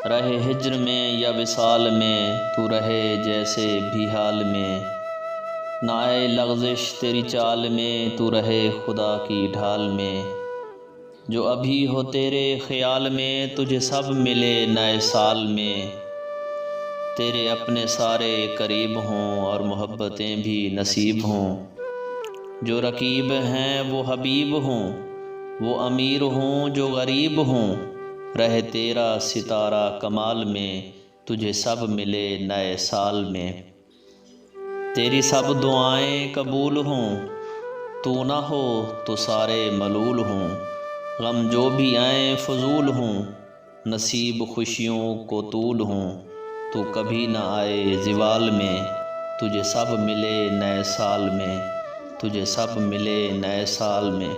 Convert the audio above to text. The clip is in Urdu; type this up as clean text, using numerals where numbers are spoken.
رہے ہجر میں یا وصال میں، تو رہے جیسے بھی حال میں۔ نہ آئے لغزش تیری چال میں، تو رہے خدا کی ڈھال میں۔ جو ابھی ہو تیرے خیال میں، تجھے سب ملے نئے سال میں۔ تیرے اپنے سارے قریب ہوں اور محبتیں بھی نصیب ہوں۔ جو رقیب ہیں وہ حبیب ہوں، وہ امیر ہوں جو غریب ہوں۔ رہے تیرا ستارہ کمال میں، تجھے سب ملے نئے سال میں۔ تیری سب دعائیں قبول ہوں، تو نہ ہو تو سارے ملول ہوں۔ غم جو بھی آئیں فضول ہوں، نصیب خوشیوں کو طول ہوں۔ تو کبھی نہ آئے زوال میں، تجھے سب ملے نئے سال میں، تجھے سب ملے نئے سال میں۔